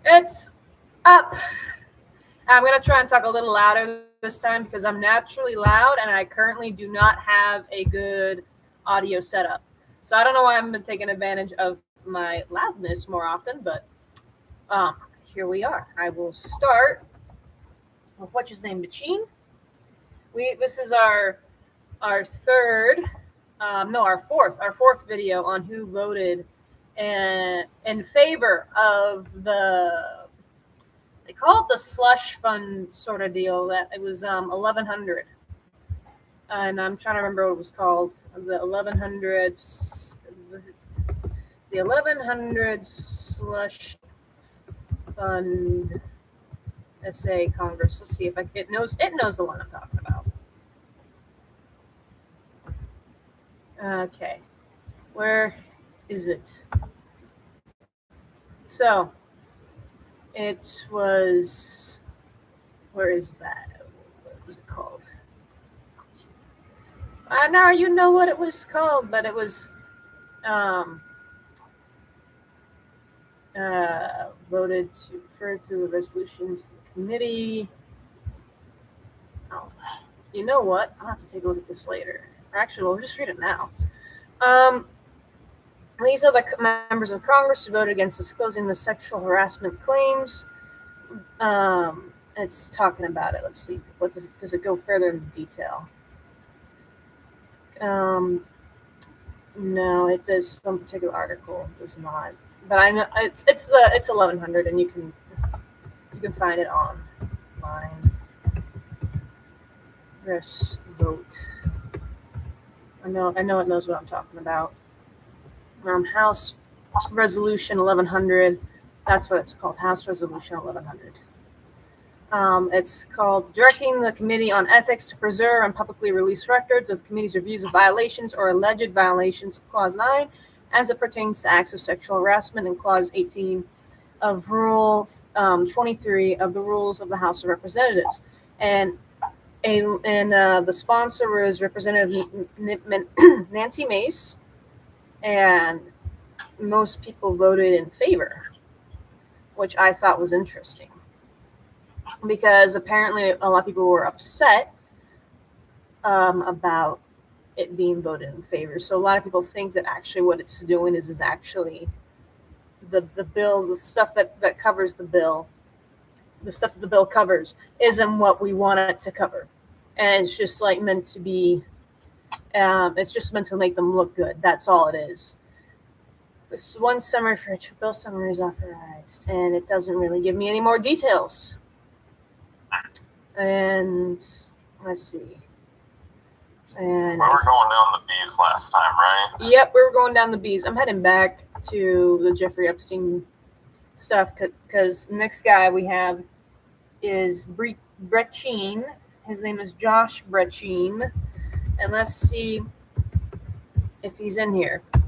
It's up. I'm going to try and talk a little louder this time because I'm naturally loud and I currently do not have a good audio setup. So I don't know why I haven't been taking advantage of my loudness more often, but here we are. I will start with what's his name, Brecheen. This is our third, our fourth video on who voted in favor of they call it the slush fund sort of deal. That it was 1100, and I'm trying to remember what it was called. The 1100s, the 1100 slush fund SA Congress. Let's see if it knows the one I'm talking about. Okay, where is it? So it was, where is that? What was it called? Now you know what it was called, but it was voted to refer to the resolution to the committee. Oh, you know what? I'll have to take a look at this later. Actually, we'll just read it now. These are the members of Congress who voted against disclosing the sexual harassment claims. It's talking about it. Let's see. What does it go further into detail? No, this one particular article does not. But I know it's 1100, and you can find it online. Press vote. I know it knows what I'm talking about. House Resolution 1100. That's what it's called. House Resolution 1100. It's called Directing the Committee on Ethics to preserve and publicly release records of the committee's reviews of violations or alleged violations of Clause 9 as it pertains to acts of sexual harassment, and Clause 18 of Rule 23 of the Rules of the House of Representatives. And the sponsor was Representative Nancy Mace, and most people voted in favor, which I thought was interesting, because apparently a lot of people were upset about it being voted in favor. So a lot of people think that actually what it's doing is actually the bill, the stuff that covers the bill, the stuff that the bill covers isn't what we want it to cover. And it's just like meant to be, it's just meant to make them look good. That's all it is. This one summary for a bill summary is authorized, and it doesn't really give me any more details. And let's see. And we were going down the B's last time, right? Yep, we were going down the B's. I'm heading back to the Jeffrey Epstein stuff because the next guy we have is Brecheen. His name is Josh Brecheen. And let's see if he's in here. A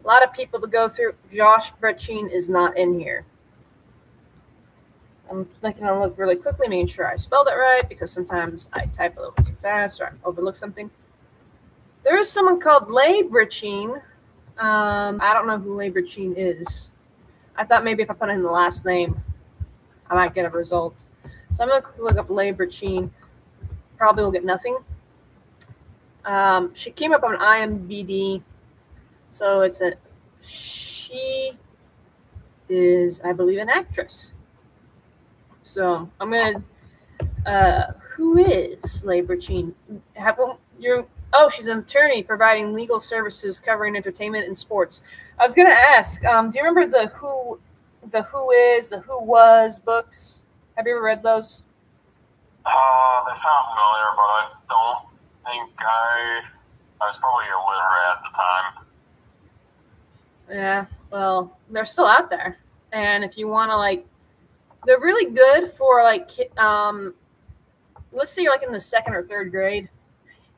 lot of people to go through. Josh Brecheen is not in here. I'm taking a look really quickly, making sure I spelled it right, because sometimes I type a little too fast or I overlook something. There is someone called Leigh Brecheen. I don't know who Leigh Brecheen is. I thought maybe if I put in the last name, I might get a result. So I'm going to quickly look up Leigh Brecheen. Probably will get nothing. She came up on IMDb. So she is, I believe, an actress. So I'm going to, who is Leigh Brecheen? She's an attorney providing legal services covering entertainment and sports. I was going to ask, do you remember the Who Was books? Have you ever read those? They sound familiar, but I don't think I was probably illiterate at the time. Yeah, well, they're still out there. And if you want to, they're really good for, let's say you're, in the second or third grade,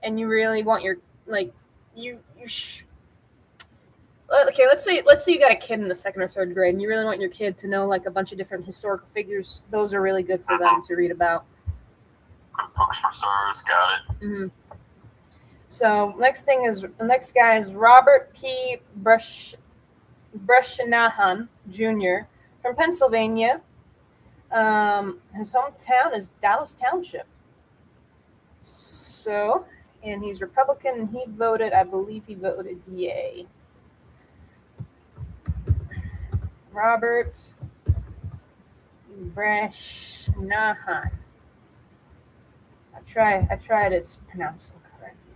and you really want your, okay, let's say you got a kid in the second or third grade, and you really want your kid to know, a bunch of different historical figures. Those are really good for them to read about. Good books for stars, got it. Mm-hmm. So the next guy is Robert P. Buchanan Jr. from Pennsylvania. His hometown is Dallas Township. So, and he's Republican, and I believe he voted yay. Robert Brecheen. I try to pronounce it correctly.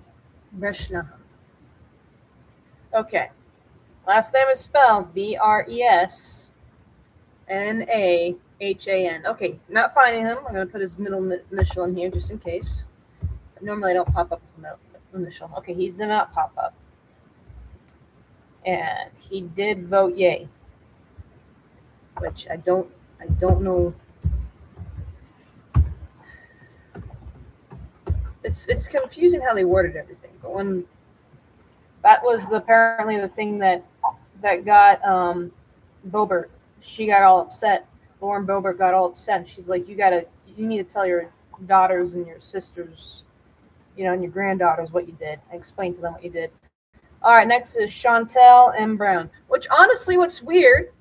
Brecheen. Okay. Last name is spelled Bresnahan. Okay, not finding him. I'm going to put his middle initial in here just in case. Normally I don't pop up with the middle initial. Okay, he did not pop up. And he did vote yay. Which I don't know. It's confusing how they worded everything. But when that was apparently the thing that got Boebert, she got all upset. Lauren Boebert got all upset. She's like, you need to tell your daughters and your sisters, and your granddaughters what you did. I explained to them what you did. All right, next is Chantel M. Brown. Which honestly, what's weird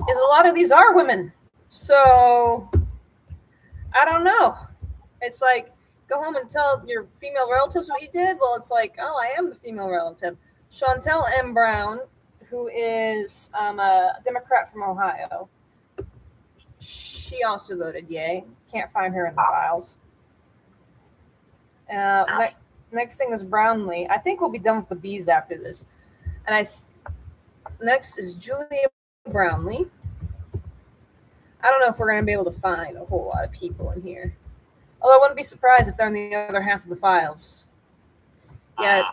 is a lot of these are women. So I don't know. It's like, go home and tell your female relatives what you did. Well, it's like, oh, I am the female relative. Chantel M. Brown, who is a Democrat from Ohio. She also voted yay. Can't find her in the files. Next thing is Brownlee. I think we'll be done with the B's after this. And next is Julia Brownlee. I don't know if we're going to be able to find a whole lot of people in here. Although I wouldn't be surprised if they're in the other half of the files. Yeah.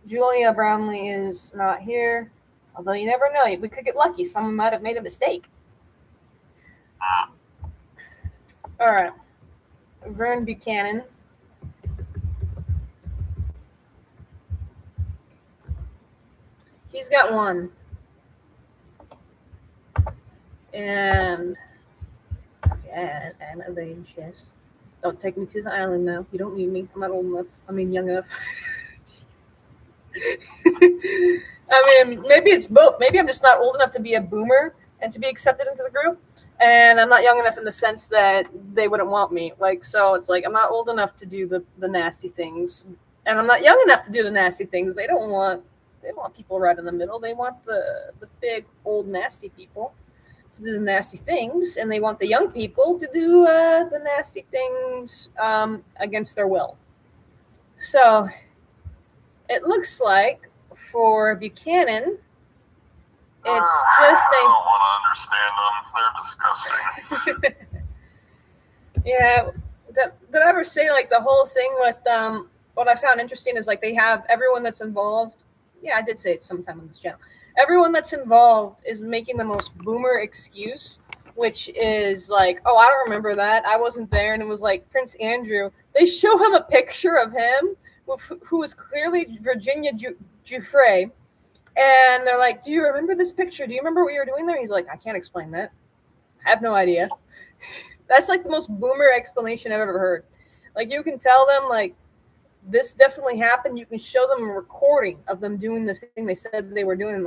Julia Brownlee is not here. Although you never know. We could get lucky. Someone might have made a mistake. All right. Vern Buchanan. He's got one. And of age, yes. Don't take me to the island now. You don't need me. I'm not old enough. Young enough. Maybe it's both. Maybe I'm just not old enough to be a boomer and to be accepted into the group. And I'm not young enough in the sense that they wouldn't want me. So it's like I'm not old enough to do the nasty things. And I'm not young enough to do the nasty things. They want people right in the middle. They want the big, old, nasty people to do the nasty things, and they want the young people to do the nasty things against their will. So it looks like for Buchanan, it's just I don't want to understand them. They're disgusting. Yeah. Did I ever say the whole thing with what I found interesting is they have everyone that's involved. Yeah, I did say it sometime on this channel. Everyone that's involved is making the most boomer excuse, which is oh, I don't remember that. I wasn't there. And it was Prince Andrew. They show him a picture of him who is clearly Virginia Giuffre. And they're like, do you remember this picture? Do you remember what you were doing there? He's like, I can't explain that. I have no idea. That's the most boomer explanation I've ever heard. You can tell them this definitely happened. You can show them a recording of them doing the thing they said they were doing.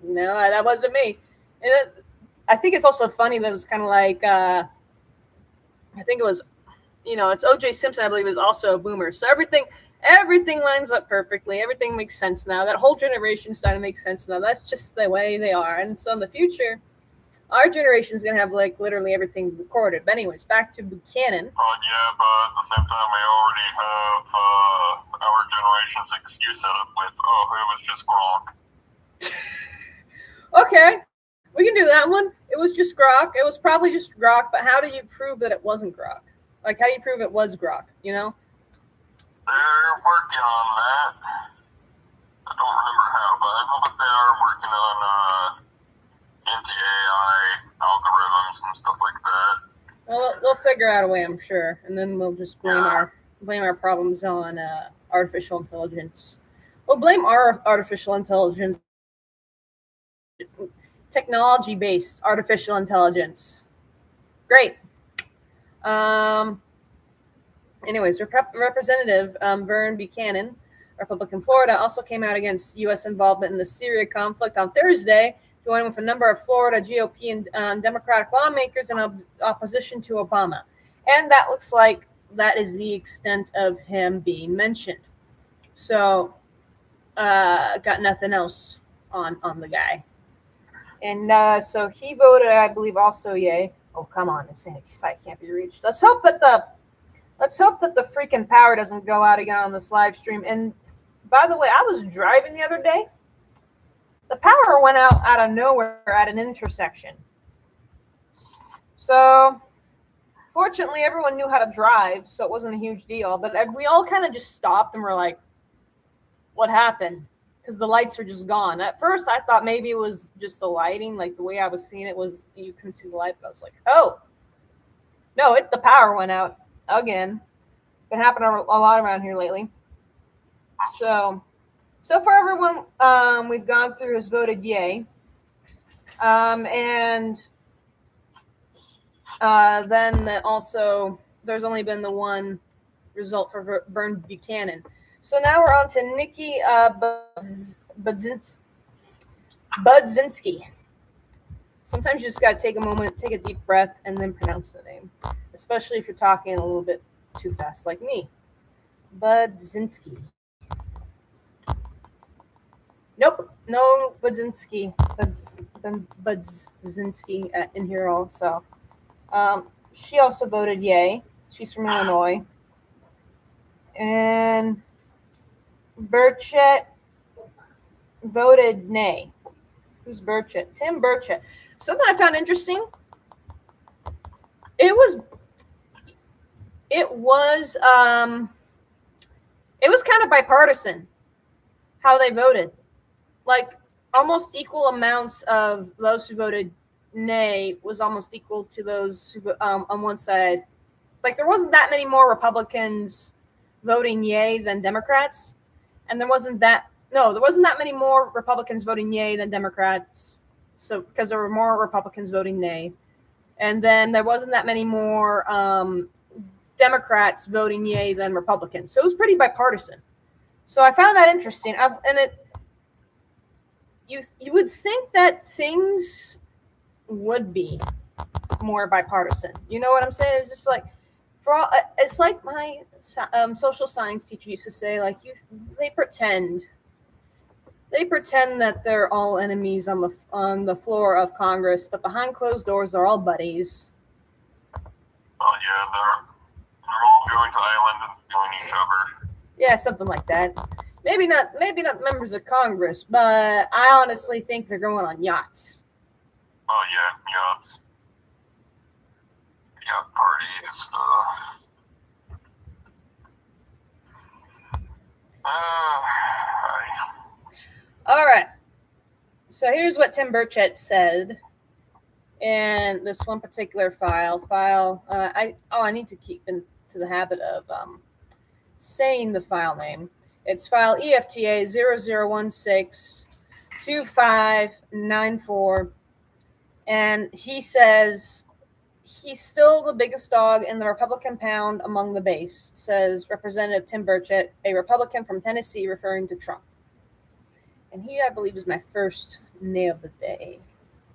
No, that wasn't me. And I think it's also funny that it was kind of I think it was, it's O.J. Simpson, I believe, is also a boomer. So everything lines up perfectly. Everything makes sense now. That whole generation's starting to make sense now. That's just the way they are. And so in the future, our generation is going to have literally everything recorded. But anyways, back to Buchanan. Yeah, but at the same time, we already have our generation's excuse set up with, it was just Gronk. Okay, we can do that one. It was just Grok. It was probably just Grok, but how do you prove that it wasn't Grok? How do you prove it was Grok, They're working on that. I don't remember how, but I know that they are working on anti-AI algorithms and stuff like that. Well, they'll figure out a way, I'm sure, and then we'll just blame our problems on artificial intelligence. We'll blame our artificial intelligence, technology-based artificial intelligence. Great. Anyways, Representative Vern Buchanan, Republican Florida, also came out against U.S. involvement in the Syria conflict on Thursday, joined with a number of Florida GOP and Democratic lawmakers in opposition to Obama. And that looks like that is the extent of him being mentioned. So, got nothing else on the guy. And so he voted, I believe, also yay. Oh, come on, this site can't be reached. Let's hope that the freaking power doesn't go out again on this live stream. And by the way, I was driving the other day. The power went out of nowhere at an intersection. So, fortunately, everyone knew how to drive, so it wasn't a huge deal. But we all kind of just stopped and were like, what happened? Because the lights are just gone. At first, I thought maybe it was just the lighting. Like, the way I was seeing it was you couldn't see the light. But I was like, oh. No, the power went out again. Been happening a lot around here lately. So far, everyone we've gone through has voted yay. And then also, there's only been the one result for Vern Buchanan. So now we're on to Nikki Budzinski. Sometimes you just got to take a moment, take a deep breath, and then pronounce the name, especially if you're talking a little bit too fast like me. Budzinski. Nope, no Budzinski. Budzinski in here also. She also voted yay. She's from Illinois. And Burchett voted nay. Who's Burchett? Tim Burchett. Something I found interesting. It was kind of bipartisan how they voted. Like almost equal amounts of those who voted nay was almost equal to those who on one side. Like there wasn't that many more Republicans voting yay than Democrats, and there wasn't that many more Republicans voting yay than Democrats. So because there were more Republicans voting nay, and then there wasn't that many more Democrats voting yay than Republicans. So it was pretty bipartisan. So I found that interesting. You would think that things would be more bipartisan. You know what I'm saying? It's just like it's like my social science teacher used to say, like they pretend that they're all enemies on the floor of Congress, but behind closed doors they're all buddies. Oh yeah, they're all going to islands and killing each other. Yeah, something like that. Maybe not members of Congress, but I honestly think they're going on yachts. Oh yeah, yachts. Yacht party and stuff. All right. So here's what Tim Burchett said in this one particular file. I need to keep into the habit of saying the file name. It's file EFTA 00162594. And he says he's still the biggest dog in the Republican pound among the base, says Representative Tim Burchett, a Republican from Tennessee, referring to Trump. And he, I believe, is my first nay of the day.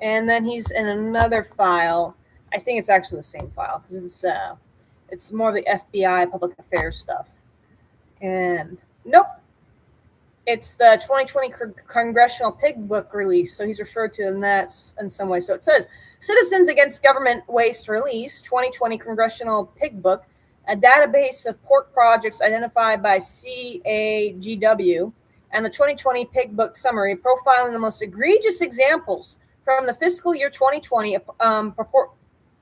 And then he's in another file. I think it's actually the same file because it's more of the FBI public affairs stuff. And nope, it's the 2020 Congressional Pig Book release. So he's referred to in that in some way. So it says, Citizens Against Government Waste Release, 2020 Congressional Pig Book, a database of pork projects identified by CAGW, and the 2020 Pig Book Summary, profiling the most egregious examples from the fiscal year 2020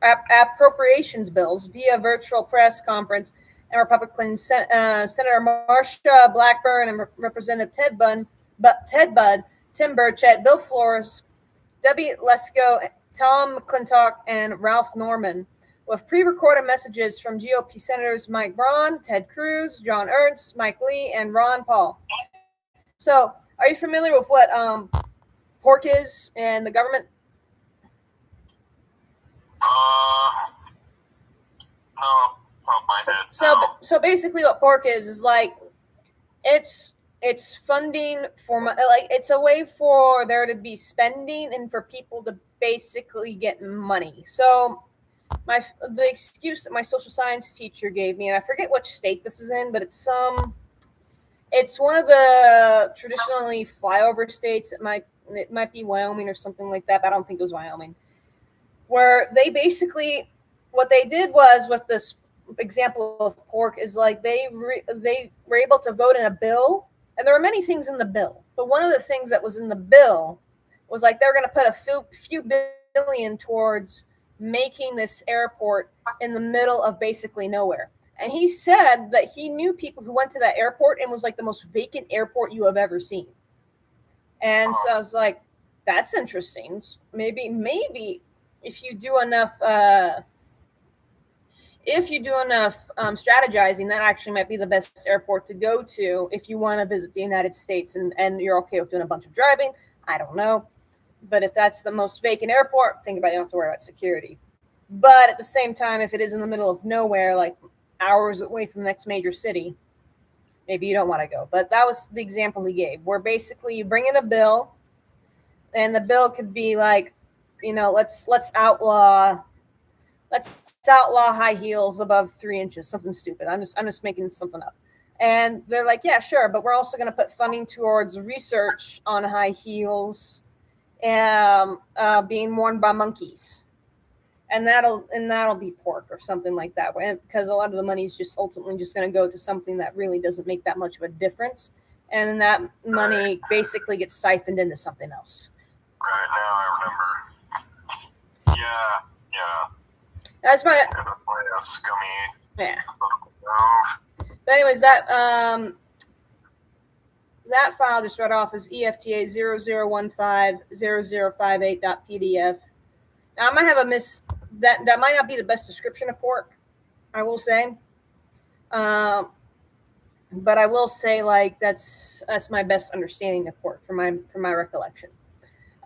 appropriations bills via virtual press conference, and Republican Senator Marsha Blackburn and Representative Ted Budd, Tim Burchett, Bill Flores, Debbie Lesko, Tom McClintock, and Ralph Norman, with pre-recorded messages from GOP Senators Mike Braun, Ted Cruz, John Ernst, Mike Lee, and Ron Paul. So, are you familiar with what pork is in the government? No. So basically what pork is like it's it's funding for like it's a way for there to be spending and for people to basically get money. So the excuse that my social science teacher gave me, and I forget which state this is in, but it's one of the traditionally flyover states. It might be Wyoming or something like that, but I don't think it was Wyoming. Where they basically, what they did was with this example of pork is like they were able to vote in a bill, and there were many things in the bill, but one of the things that was in the bill was like they were going to put a few billion towards making this airport in the middle of basically nowhere. And he said that he knew people who went to that airport and was like the most vacant airport you have ever seen. And so I was like, that's interesting. Maybe if you do enough strategizing, that actually might be the best airport to go to if you want to visit the United States and you're okay with doing a bunch of driving. I don't know. But if that's the most vacant airport, think about it, you don't have to worry about security. But at the same time, if it is in the middle of nowhere, like hours away from the next major city, maybe you don't want to go. But that was the example he gave, where basically you bring in a bill, and the bill could be like, let's outlaw high heels above 3 inches, something stupid. I'm just making something up. And they're like, yeah, sure, but we're also going to put funding towards research on high heels being worn by monkeys. And that'll be pork or something like that, because a lot of the money is just ultimately just going to go to something that really doesn't make that much of a difference, and that money basically gets siphoned into something else. Right, now I remember. Yeah. That's my scummy. Yeah. But anyways, that file just read off as EFTA 00150058.pdf. Now I might have that might not be the best description of pork, I will say. But I will say, like, that's my best understanding of pork from my recollection.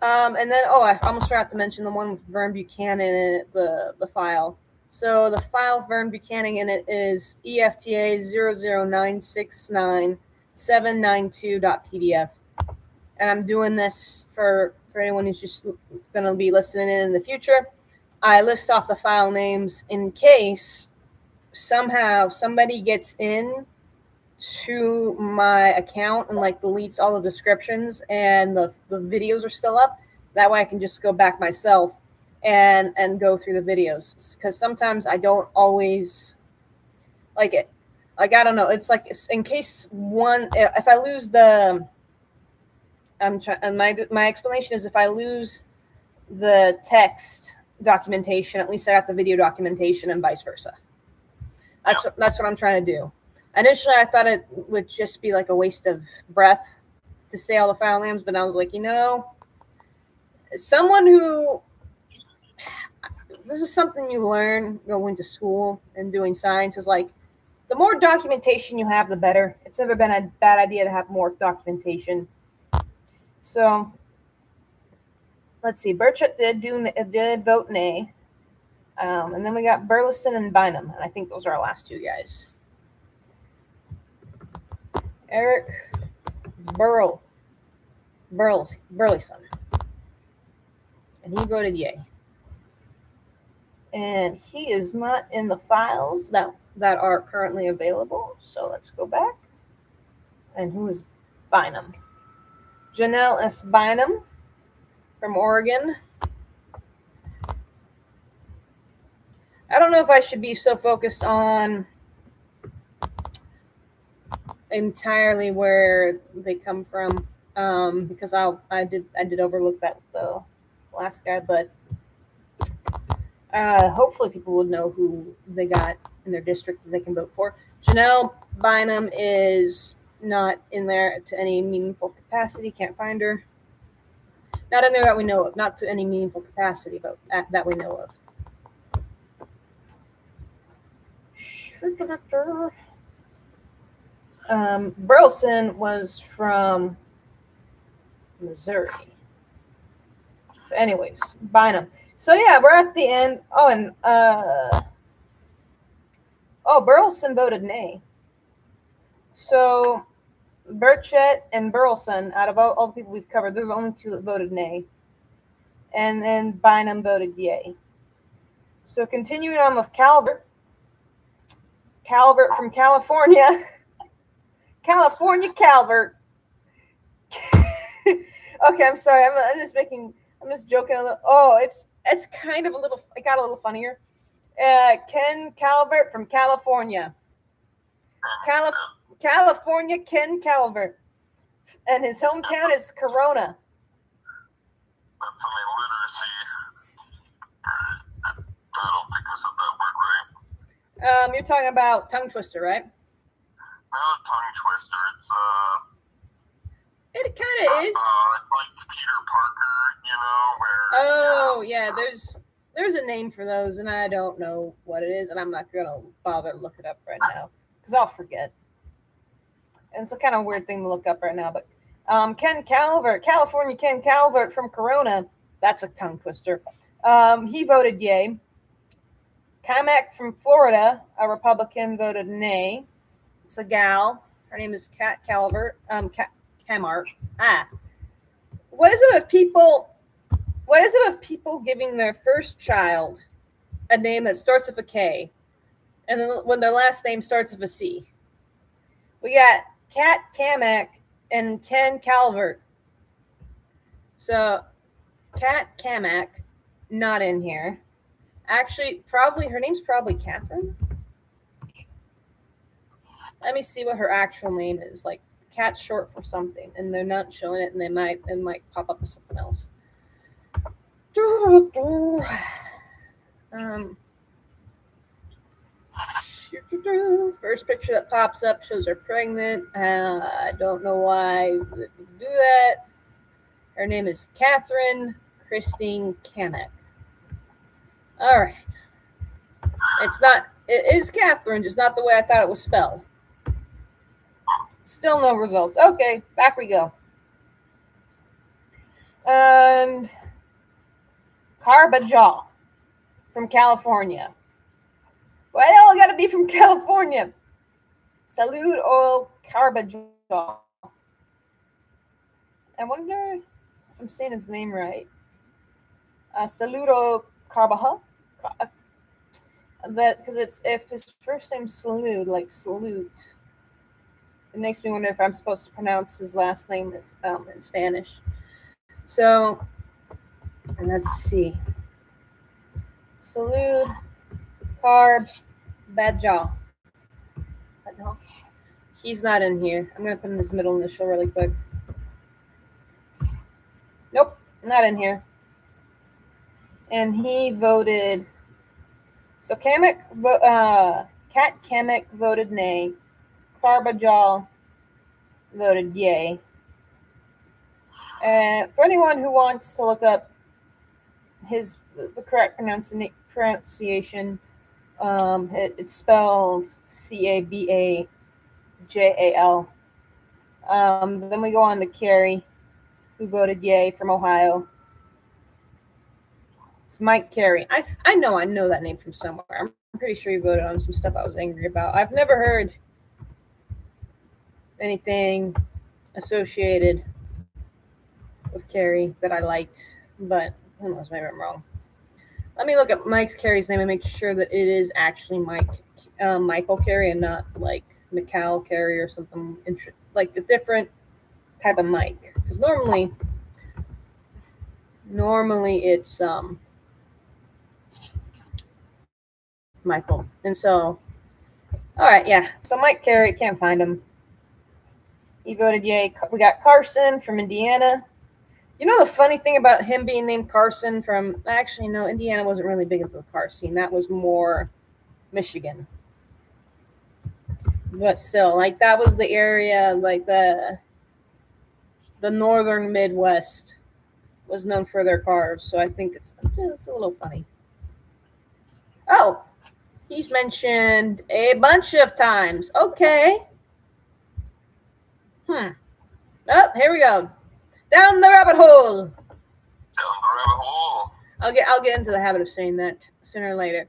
And then I almost forgot to mention the one with Vern Buchanan in it, the file. So the file with Vern Buchanan in it is EFTA 00969.792.pdf. And I'm doing this for anyone who's just going to be listening in the future. I list off the file names in case somehow somebody gets in to my account and like deletes all the descriptions and the videos are still up. That way I can just go back myself and go through the videos, because sometimes I don't always like it. Like, I don't know. It's like in case if I lose my explanation is if I lose the text documentation, at least I got the video documentation and vice versa. That's what I'm trying to do. Initially, I thought it would just be like a waste of breath to say all the file names, but I was like, someone who, this is something you learn going to school and doing science, is like, the more documentation you have, the better. It's never been a bad idea to have more documentation. So, let's see. Burchett did vote nay. And then we got Burleson and Bynum. And I think those are our last two guys. Eric Burleson. And he voted yay. And he is not in the files that are currently available. So let's go back. And who is Bynum? Janelle S. Bynum from Oregon. I don't know if I should be so focused on entirely where they come from, because I did overlook that with the last guy, but hopefully people would know who they got in their district that they can vote for. Janelle Bynum is not in there to any meaningful capacity. Can't find her. Not in there that we know of. Not to any meaningful capacity, but that we know of. Burleson was from Missouri. But anyways, Bynum. So yeah, we're at the end. Oh, and Burleson voted nay. So Burchett and Burleson, out of all the people we've covered, they're the only two that voted nay. And then Bynum voted yay. So continuing on with Calvert. Calvert from California. California Calvert. Okay, I'm sorry. I'm just joking a little. Oh, it's kind of it got a little funnier. Ken Calvert from California. California Ken Calvert. And his hometown is Corona. That's some illiteracy. I don't think I said that word right. You're talking about tongue twister, right? Not a tongue twister. It kind of is. It's like Peter Parker, where. Oh, yeah. There's a name for those, and I don't know what it is, and I'm not gonna bother to look it up right now because I'll forget. And it's a kind of weird thing to look up right now, but Ken Calvert, California Ken Calvert from Corona, that's a tongue twister. He voted yay. Kamek from Florida, a Republican, voted nay. It's a gal. Her name is Kat Calvert. Kamart. What is it with people giving their first child a name that starts with a K, and then when their last name starts with a C? We got Kat Kamek and Ken Calvert. So Kat Kamek, not in here. Actually, her name's probably Catherine. Let me see what her actual name is. Like, Cat's short for something, and they're not showing it, and they might pop up with something else. First picture that pops up shows her pregnant. I don't know why we do that. Her name is Catherine Christine Kamek. All right. It is Catherine, just not the way I thought it was spelled. Still no results. Okay, back we go. And Carbajal from California. Why they all gotta be from California? Salud o Carbajal. I wonder if I'm saying his name right. Saludo Carbajal. That because if his first name's Salud, like salute, it makes me wonder if I'm supposed to pronounce his last name as in Spanish. So let's see. Salud Carbajal. He's not in here. I'm gonna put in his middle initial really quick. Nope, not in here. And he voted. So Kat Kamek voted nay. Carbajal voted yay. For anyone who wants to look up the correct pronunciation, it's spelled Cabajal. Then we go on to Carey, who voted yay from Ohio. It's Mike Carey. I know that name from somewhere. I'm pretty sure he voted on some stuff I was angry about. I've never heard anything associated with Carey that I liked, but who knows, maybe I'm wrong. Let me look at Mike Carey's name and make sure that it is actually Michael Carey and not like Mikal Carey or something like a different type of Mike. Because normally it's Michael. And so, all right, yeah. So Mike Carey, can't find him. He voted yay. We got Carson from Indiana. You know the funny thing about him being named Carson actually, no, Indiana wasn't really big into the car scene. That was more Michigan. But still, like that was the area, like the northern Midwest was known for their cars. So I think it's a little funny. Oh, he's mentioned a bunch of times. Okay. Oh, here we go. Down the rabbit hole. I'll get into the habit of saying that sooner or later.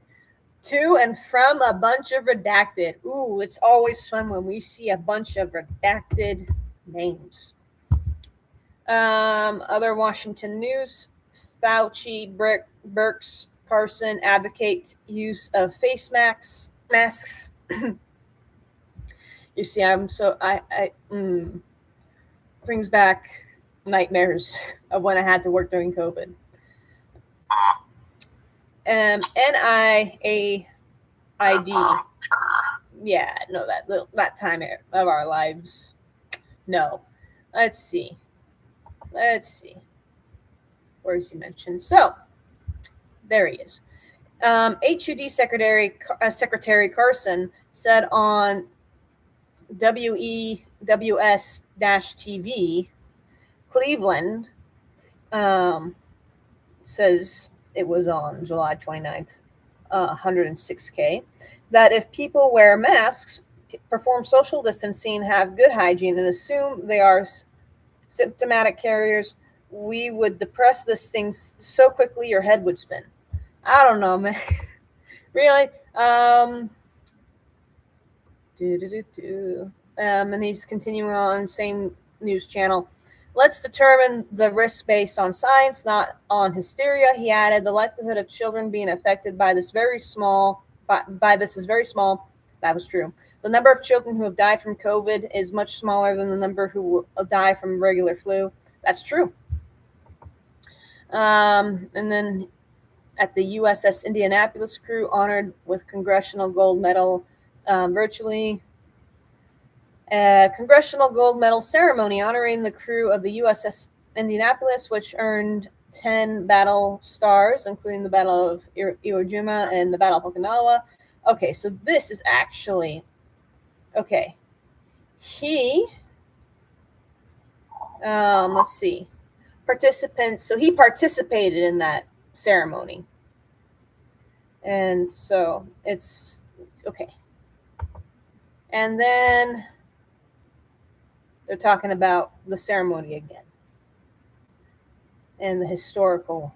To and from a bunch of redacted. Ooh, it's always fun when we see a bunch of redacted names. Other Washington news: Fauci, Birx, Carson advocate use of face masks. You see, brings back nightmares of when I had to work during COVID. NIAID. Yeah, no, that time of our lives. No. Let's see. Where is he mentioned? So, there he is. HUD Secretary Carson said on WEWS-TV, Cleveland, says it was on July 29th, 106K, that if people wear masks, perform social distancing, have good hygiene, and assume they are symptomatic carriers, we would depress this thing so quickly your head would spin. I don't know, man. Really? And he's continuing on, same news channel. Let's determine the risk based on science, not on hysteria. He added, the likelihood of children being affected by this is very small. That was true. The number of children who have died from COVID is much smaller than the number who will die from regular flu. That's true. And then at the USS Indianapolis crew honored with Congressional Gold Medal virtually. Congressional Gold Medal ceremony honoring the crew of the USS Indianapolis, which earned 10 battle stars, including the Battle of Iwo Jima and the Battle of Okinawa. Okay, so this is actually... Okay. He... let's see. Participants... So he participated in that ceremony. And so it's... Okay. And then... They're talking about the ceremony again. And the historical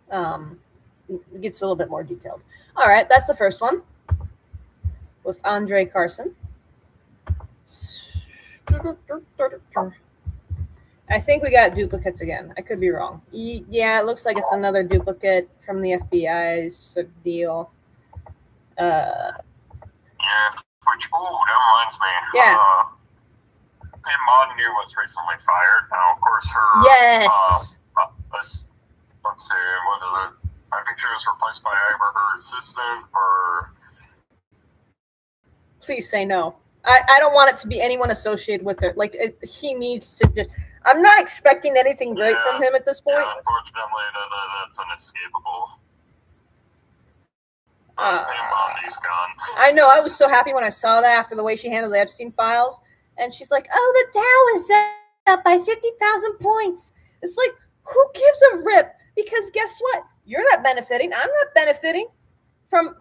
gets a little bit more detailed. All right, that's the first one with Andre Carson. I think we got duplicates again. I could be wrong. Yeah, it looks like it's another duplicate from the FBI's deal. Yeah, which, that reminds me. Yeah. Pam Montague was recently fired. Now, of course, her... Yes. Let's see, what is it? I think she was replaced by either her assistant or... Please say no. I don't want it to be anyone associated with her. Like, he needs to just... I'm not expecting anything great from him at this point. Yeah, unfortunately, that's unescapable. Pam Montague's gone. I know. I was so happy when I saw that after the way she handled the Epstein files. And she's like, oh, the Dow is up by 50,000 points. It's like, who gives a rip? Because guess what? You're not benefiting. I'm not benefiting from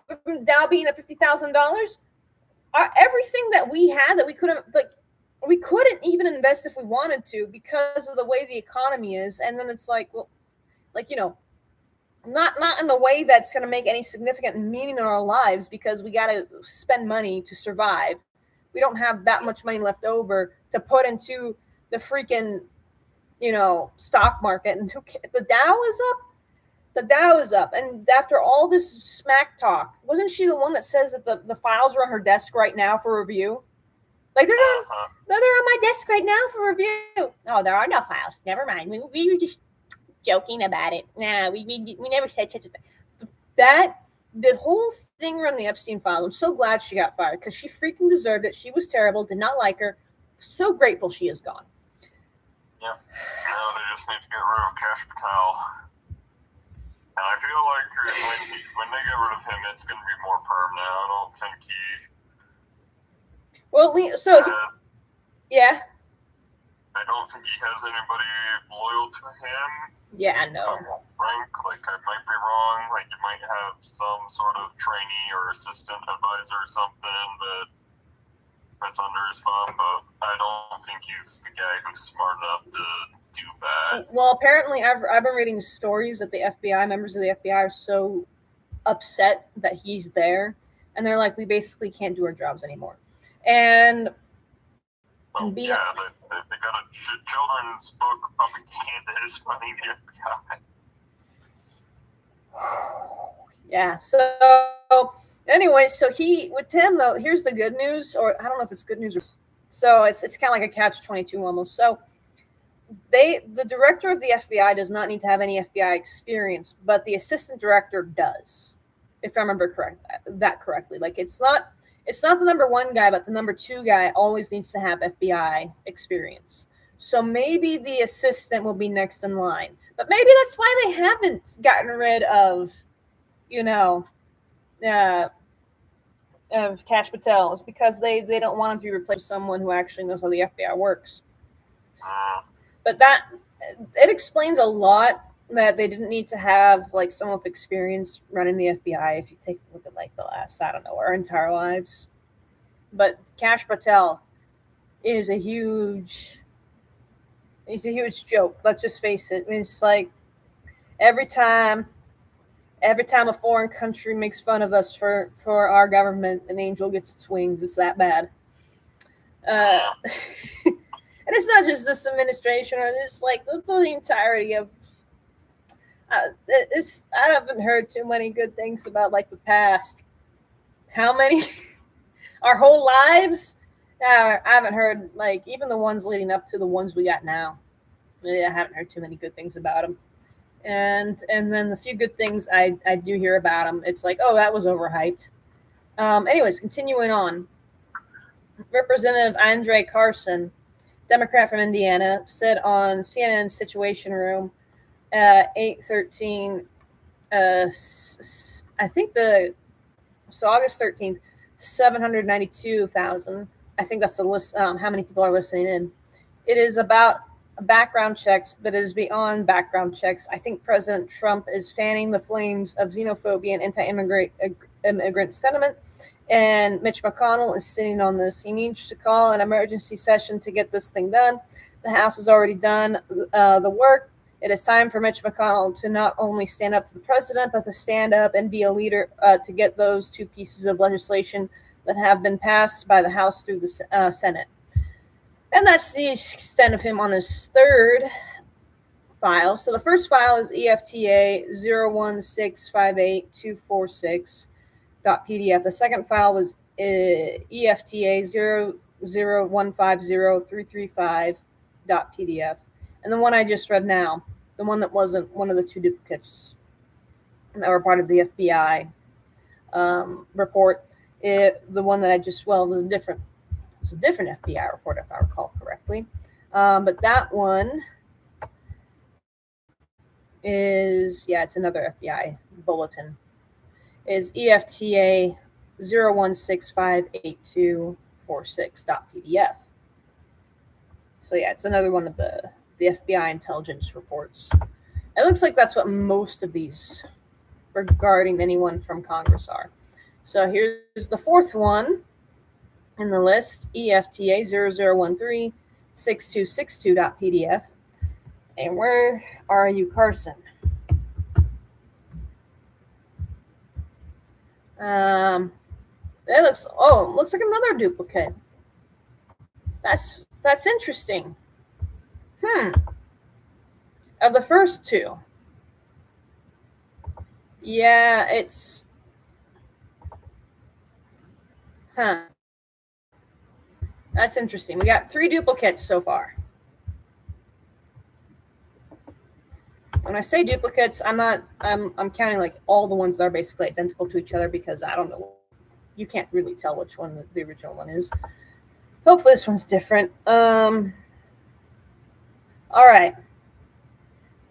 Dow being at $50,000. Everything that we had that we couldn't even invest if we wanted to because of the way the economy is. And then it's like, well, like, you know, not in the way that's going to make any significant meaning in our lives because we got to spend money to survive. We don't have that much money left over to put into the freaking, you know, stock market. And the Dow is up. The Dow is up. And after all this smack talk, wasn't she the one that says that the files are on her desk right now for review? Like, they're on my desk right now for review. Oh, there are no files. Never mind. We were just joking about it. Nah, we never said such a thing. The whole thing around the Epstein file, I'm so glad she got fired because she freaking deserved it. She was terrible, did not like her. So grateful she is gone. Yeah. Now they just need to get rid of Cash Patel. And I feel like when they get rid of him, it's going to be more perm now. I don't think yeah. I don't think he has anybody loyal to him. Yeah, I know. Frank, like, I might be wrong. Like, you might have some sort of trainee or assistant advisor or something that's under his thumb, but I don't think he's the guy who's smart enough to do that. Well, apparently, I've been reading stories that the members of the FBI are so upset that he's there, and they're like, we basically can't do our jobs anymore. And Well, yeah, they got a children's book propaganda is funding the FBI. Yeah. So anyway, so with Tim though, here's the good news, or I don't know if it's good news or so it's kind of like a catch-22 almost. So the director of the FBI does not need to have any FBI experience, but the assistant director does, if I remember that correctly. Like it's not the number one guy, but the number two guy always needs to have FBI experience. So maybe the assistant will be next in line, but maybe that's why they haven't gotten rid of, of Kash Patel, is because they don't want him to be replaced with someone who actually knows how the FBI works. But it explains a lot that they didn't need to have like someone with experience running the FBI. If you take a look at like the last, I don't know, our entire lives. But Kash Patel is a huge joke. Let's just face it. It's like every time a foreign country makes fun of us for our government, an angel gets its wings. It's that bad. And it's not just this administration, or it's like the entirety of. I haven't heard too many good things about like the past. How many? Our whole lives? I haven't heard, like, even the ones leading up to the ones we got now. I haven't heard too many good things about them. And then the few good things I do hear about them, it's like, oh, that was overhyped. Anyways, continuing on. Representative Andre Carson, Democrat from Indiana, said on CNN's Situation Room, 8/13, I think August 13th, 792,000. I think that's the list, how many people are listening in. It is about background checks, but it is beyond background checks. I think President Trump is fanning the flames of xenophobia and anti-immigrant sentiment, and Mitch McConnell is sitting on this. He needs to call an emergency session to get this thing done. The House has already done the work. It is time for Mitch McConnell to not only stand up to the president, but to stand up and be a leader to get those two pieces of legislation that have been passed by the House through the Senate. And that's the extent of him on his third file. So the first file is EFTA 0165824.pdf. The second file was EFTA 0015033.pdf. And the one I just read now, the one that wasn't one of the two duplicates that were part of the FBI report, the one that was different. It was a different FBI report, if I recall correctly. But that one is, it's another FBI bulletin, is EFTA 0165824.pdf. So it's another one of the FBI intelligence reports. It looks like that's what most of these regarding anyone from Congress are. So here's the fourth one in the list, EFTA 00136262.pdf. And where are you, Carson? It looks like another duplicate. That's interesting. Of the first two. Yeah, it's that's interesting. We got 3 duplicates so far. When I say duplicates, I'm counting like all the ones that are basically identical to each other, because I don't know. You can't really tell which one the original one is. Hopefully this one's different. All right.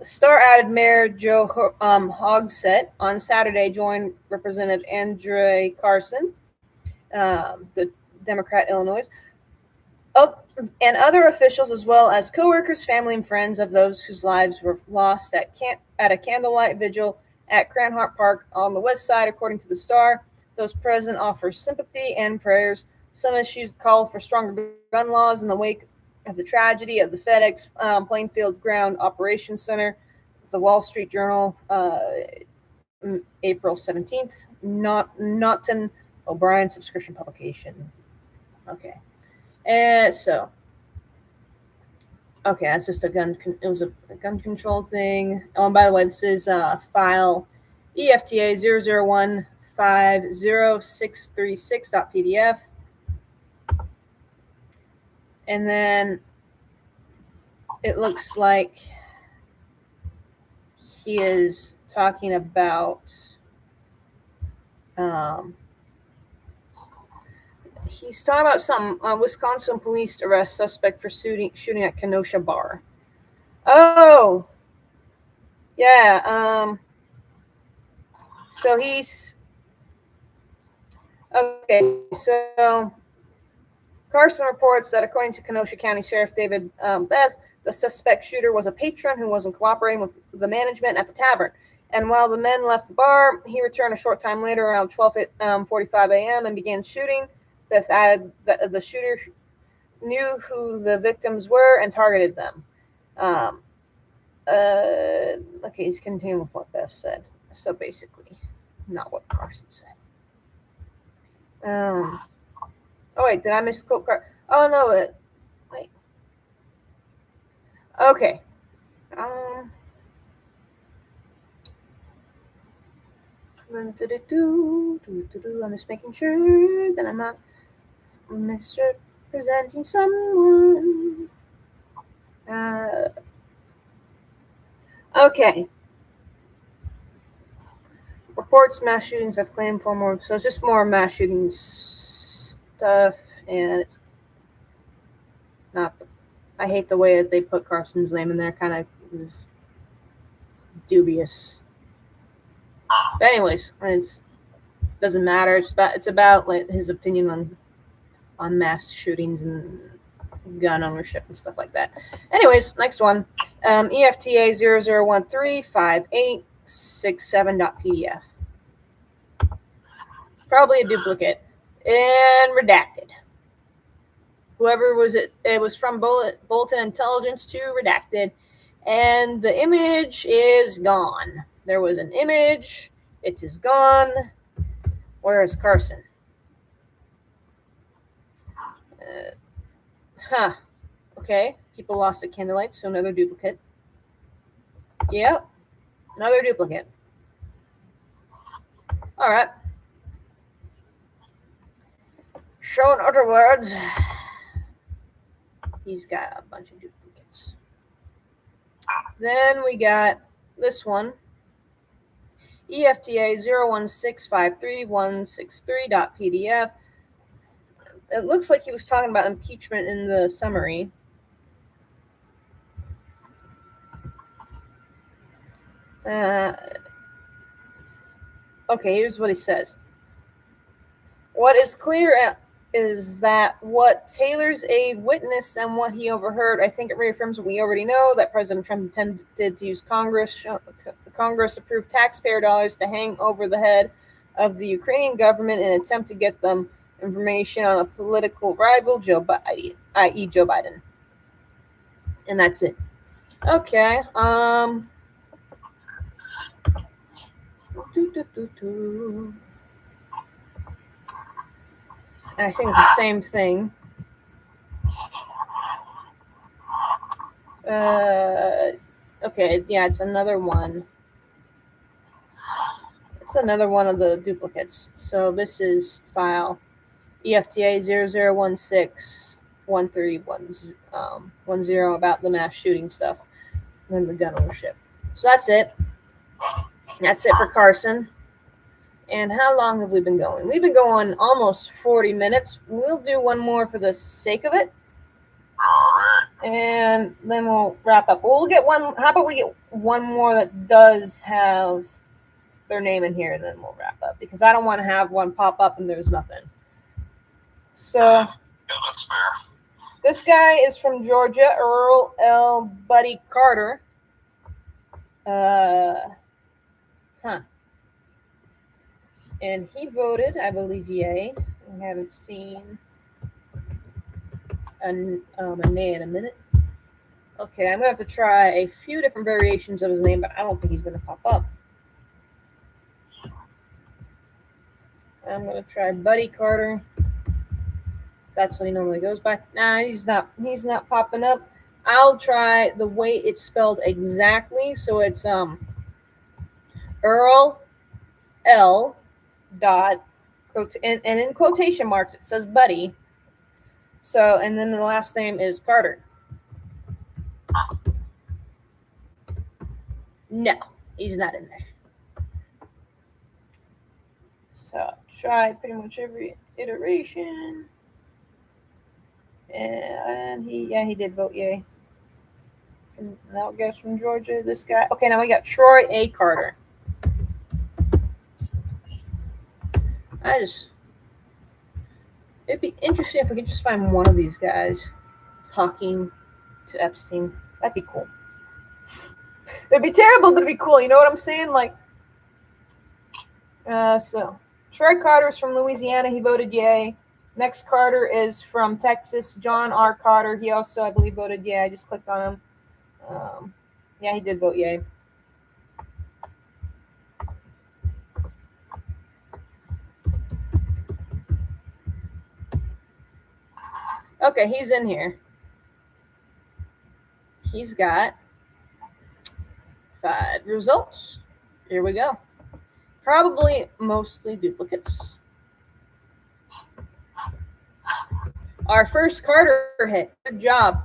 The star-added Mayor Joe Hogsett on Saturday joined Representative Andre Carson, the Democrat Illinois, and other officials, as well as coworkers, family, and friends of those whose lives were lost at a candlelight vigil at Cranhart Park on the west side, according to the Star. Those present offer sympathy and prayers. Some issues called for stronger gun laws in the wake of the tragedy of the FedEx Plainfield Ground Operations Center. The Wall Street Journal, April 17th. Naughton O'Brien subscription publication. Okay. So Okay, that's just a gun. It was a gun control thing. Oh, and by the way, this is file EFTA 001500636.pdf. And then it looks like he is talking about he's talking about some Wisconsin police arrest suspect for shooting at Kenosha bar. Oh, yeah. So he's okay. So Carson reports that according to Kenosha County Sheriff David Beth, the suspect shooter was a patron who wasn't cooperating with the management at the tavern. And while the men left the bar, he returned a short time later around 12:45 a.m. and began shooting. Beth added that the shooter knew who the victims were and targeted them. Okay, he's continuing with what Beth said. So basically, not what Carson said. Oh wait, did I misquote Carson? Oh no, wait. Okay. I'm just making sure that I'm not misrepresenting someone. Okay. Reports mass shootings have claimed for more. So it's just more mass shooting stuff, and it's not. I hate the way that they put Carson's name in there. Kind of is dubious. But anyways, it doesn't matter. It's about like his opinion on mass shootings and gun ownership and stuff like that. Anyways, next one. EFTA 00135867.pdf. Probably a duplicate and redacted. Whoever was it was from Bulletin Intelligence to redacted, and the image is gone. There was an image. It is gone. Where is Carson? Okay. People lost at candlelight, so another duplicate. Yep. Another duplicate. All right. So in other words, he's got a bunch of duplicates. Then we got this one. EFTA 01653163.pdf. It looks like he was talking about impeachment in the summary. Okay, here's what he says. What is clear is that what Taylor's aide witnessed and what he overheard, I think it reaffirms what we already know, that President Trump intended to use Congress-approved taxpayer dollars to hang over the head of the Ukrainian government in an attempt to get them information on a political rival, i.e. Joe Biden. And that's it. Okay. I think it's the same thing. Okay, yeah, it's another one. It's another one of the duplicates. So this is file EFTA 00161310 about the mass shooting stuff and the gun ownership. So that's it. That's it for Carson. And how long have we been going? We've been going almost 40 minutes. We'll do one more for the sake of it. And then we'll wrap up. We'll get one. How about we get one more that does have their name in here, and then we'll wrap up. Because I don't want to have one pop up and there's nothing. So, yeah, that's fair. This guy is from Georgia, Earl L. Buddy Carter. And he voted, I believe, yay. I haven't seen a nay in a minute. Okay, I'm going to have to try a few different variations of his name, but I don't think he's going to pop up. I'm going to try Buddy Carter. That's what he normally goes by. Nah, he's not popping up. I'll try the way it's spelled exactly. So it's Earl L. dot and in quotation marks it says Buddy. So and then the last name is Carter. No, he's not in there. So try pretty much every iteration. And he did vote yay. Now it goes from Georgia. This guy. Okay, now we got Troy A. Carter. It'd be interesting if we could just find one of these guys talking to Epstein. That'd be cool. It'd be terrible, but it'd be cool. You know what I'm saying? Like, so Troy Carter is from Louisiana. He voted yay. Next Carter is from Texas. John R. Carter. He also, I believe, voted yay. I just clicked on him. Yeah, he did vote yay. Okay, he's in here. He's got 5 results. Here we go. Probably mostly duplicates. Our first Carter hit. Good job.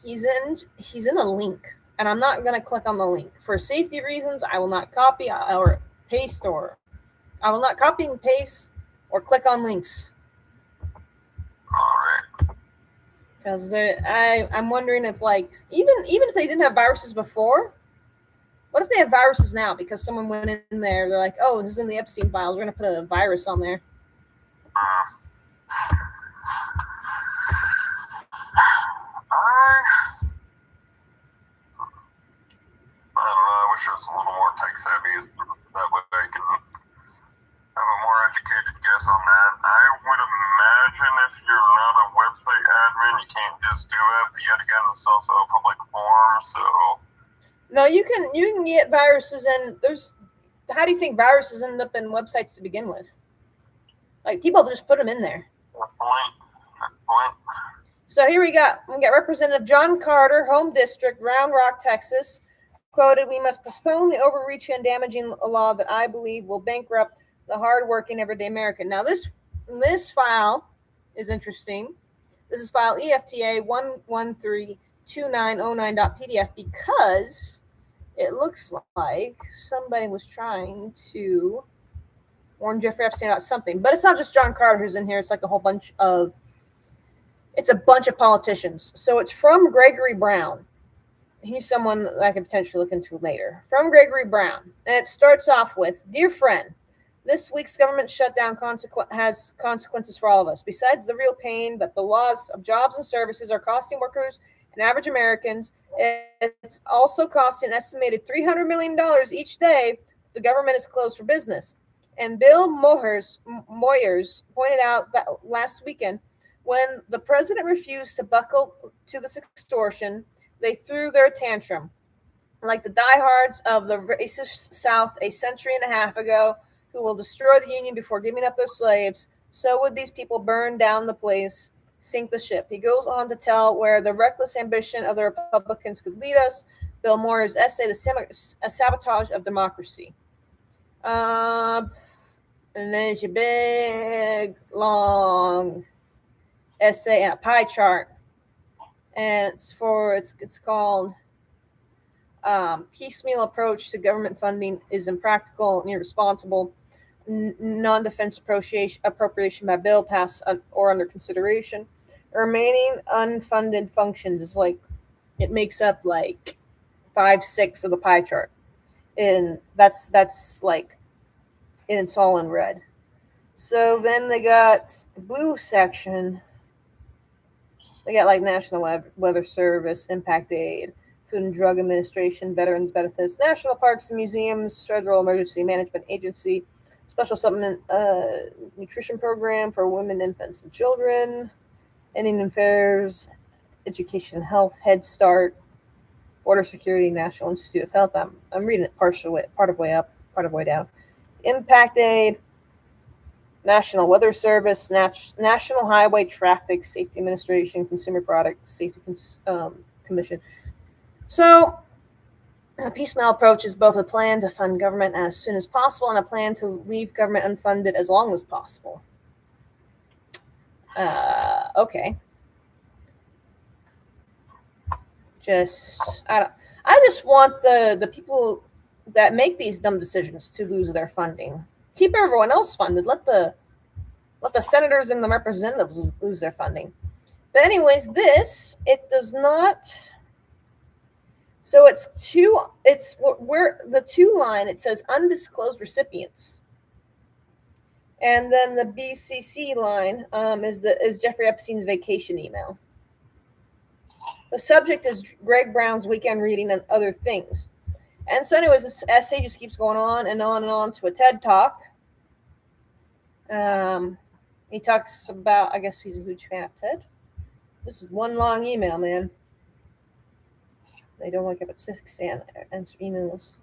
He's in a link, and I'm not going to click on the link. For safety reasons, I will not copy or paste, or I will not copy and paste or click on links. All right. Because I'm wondering if, like, even if they didn't have viruses before, what if they have viruses now because someone went in there, they're like, oh, this is in the Epstein files, we're going to put a virus on there. I don't know. I wish it was a little more tech savvy. That way I can have a more educated guess on that. I would imagine if you're not a website admin, you can't just do it. But yet again, it's also a public forum, so. No, you can get viruses, and how do you think viruses end up in websites to begin with? Like, people just put them in there. Good point. So here we got Representative John Carter, home district, Round Rock, Texas, quoted, "We must postpone the overreaching and damaging law that I believe will bankrupt the hardworking everyday American." Now this file is interesting. This is file EFTA 1132909.pdf because it looks like somebody was trying to warn Jeffrey Epstein about something. But it's not just John Carter who's in here. It's like a bunch of politicians. So it's from Gregory Brown. He's someone that I could potentially look into later. From Gregory Brown. And it starts off with, "Dear friend, this week's government shutdown has consequences for all of us. Besides the real pain that the loss of jobs and services are costing workers and average Americans, it's also costing an estimated $300 million each day the government is closed for business." And Bill Moyers pointed out that last weekend, when the president refused to buckle to this extortion, they threw their tantrum. Like the diehards of the racist South a century and a half ago, who will destroy the Union before giving up their slaves, so would these people burn down the place, sink the ship. He goes on to tell where the reckless ambition of the Republicans could lead us. Bill Moyers' essay, "The Sabotage of Democracy." And there's your big, long essay and a pie chart. And it's called "Piecemeal Approach to Government Funding is Impractical and Irresponsible. Non-defense appropriation by bill passed or under consideration. Remaining unfunded functions" is like, it makes up like 5/6 of the pie chart. And that's like, and it's all in red. So then they got the blue section. They got like National Weather Service, Impact Aid, Food and Drug Administration, Veterans Benefits, National Parks and Museums, Federal Emergency Management Agency, Special Supplement Nutrition Program for Women, Infants, and Children, Indian Affairs, Education and Health, Head Start, Border Security, National Institute of Health. I'm reading it part of way up, part of way down. Impact Aid, National Weather Service, National Highway Traffic Safety Administration, Consumer Product Safety Commission. So, a piecemeal approach is both a plan to fund government as soon as possible and a plan to leave government unfunded as long as possible. Okay. I just want the people that make these dumb decisions to lose their funding. Keep everyone else funded. Let the senators and the representatives lose their funding. But anyways, it does not. So it's where the 2 line, it says undisclosed recipients. And then the BCC line is Jeffrey Epstein's vacation email. The subject is Greg Brown's weekend reading and other things. And so anyways, this essay just keeps going on and on and on to a TED Talk. He talks about, I guess he's a huge fan of TED. This is one long email, man. They don't wake up at 6 and answer emails.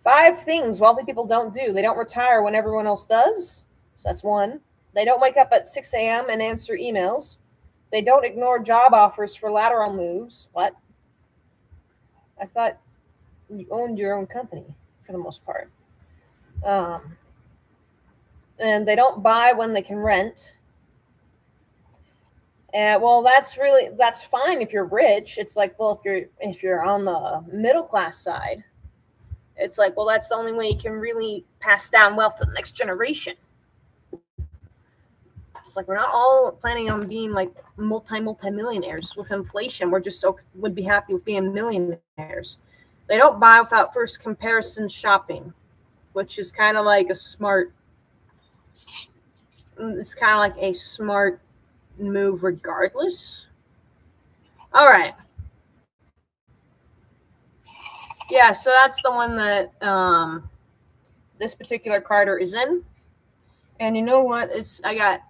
5 things wealthy people don't do. They don't retire when everyone else does. So that's 1. They don't wake up at 6 a.m. and answer emails. They don't ignore job offers for lateral moves. What? I thought you owned your own company for the most part. And they don't buy when they can rent. Well, that's fine if you're rich. It's like, well, if you're on the middle class side, it's like, well, that's the only way you can really pass down wealth to the next generation. It's like we're not all planning on being like multi-millionaires with inflation. We're just would be happy with being millionaires. They don't buy without first comparison shopping, which is kind of like a smart. It's kind of like a smart move regardless. All right. Yeah, so that's the one that this particular Carter is in. And you know what? I got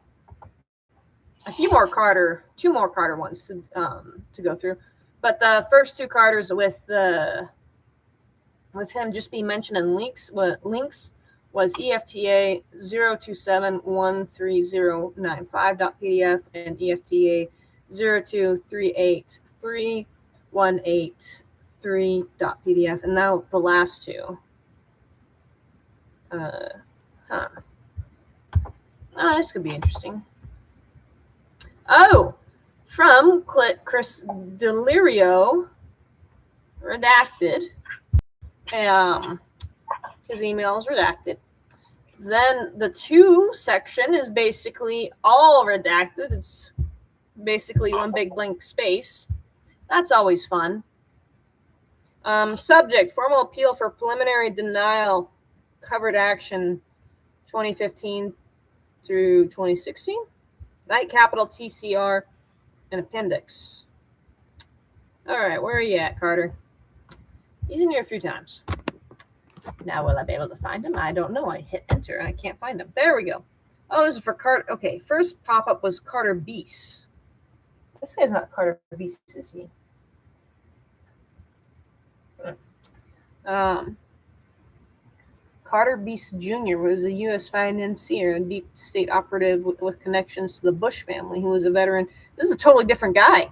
a few more Carter, 2 more Carter ones to go through. But the first 2 Carters with him just being mentioned in links was EFTA 0271309.pdf and EFTA 0238318.pdf, and now the last 2. This could be interesting. Oh, from Chris Delirio, redacted. His email is redacted. Then the 2 section is basically all redacted. It's basically one big blank space. That's always fun. Subject, formal appeal for preliminary denial, covered action 2015 through 2016. Night capital TCR and appendix. All right, where are you at, Carter? He's in here a few times. Now, will I be able to find him? I don't know. I hit enter and I can't find him. There we go. Oh, this is for Carter. Okay, first pop-up was Carter Beast. This guy's not Carter Beast, is he? Carter Beast Jr. was a U.S. financier and deep state operative with connections to the Bush family, who was a veteran. This is a totally different guy.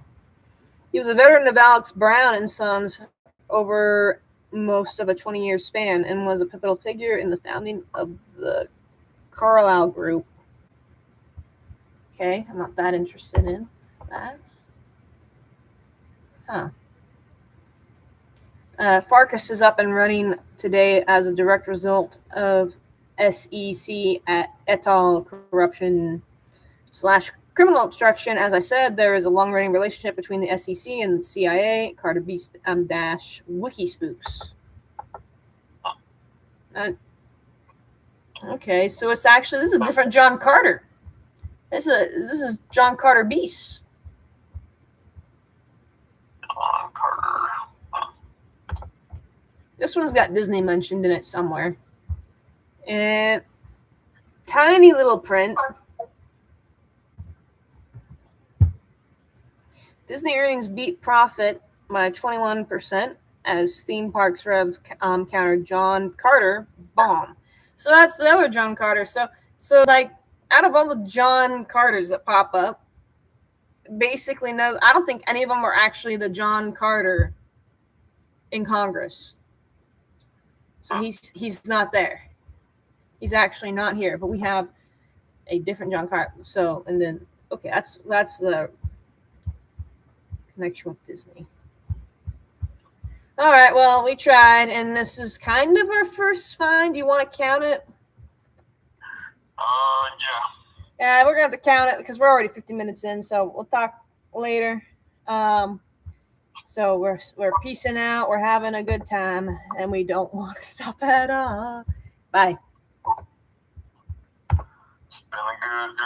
He was a veteran of Alex Brown and Sons over most of a 20-year span and was a pivotal figure in the founding of the Carlyle Group. Okay, I'm not that interested in that. Farkas is up and running today as a direct result of SEC et al. Corruption / criminal obstruction. As I said, there is a long-running relationship between the SEC and the CIA. Carter Beast Wiki Spooks. Okay, so it's actually, this is a different John Carter. This is John Carter Beast. Carter. This one's got Disney mentioned in it somewhere. And tiny little print. Disney earnings beat profit by 21% as theme parks rev countered John Carter bomb. So that's the other John Carter. So like out of all the John Carters that pop up, basically no, I don't think any of them are actually the John Carter in Congress. So he's not there. He's actually not here, but we have a different John Carter. So, and then, okay, that's the connection with Disney. All right, well, we tried, and this is kind of our first find. Do you want to count it? Yeah. Yeah, we're going to have to count it because we're already 50 minutes in, so we'll talk later. So we're peacing out. We're having a good time, and we don't want to stop at all. Bye. It's been a good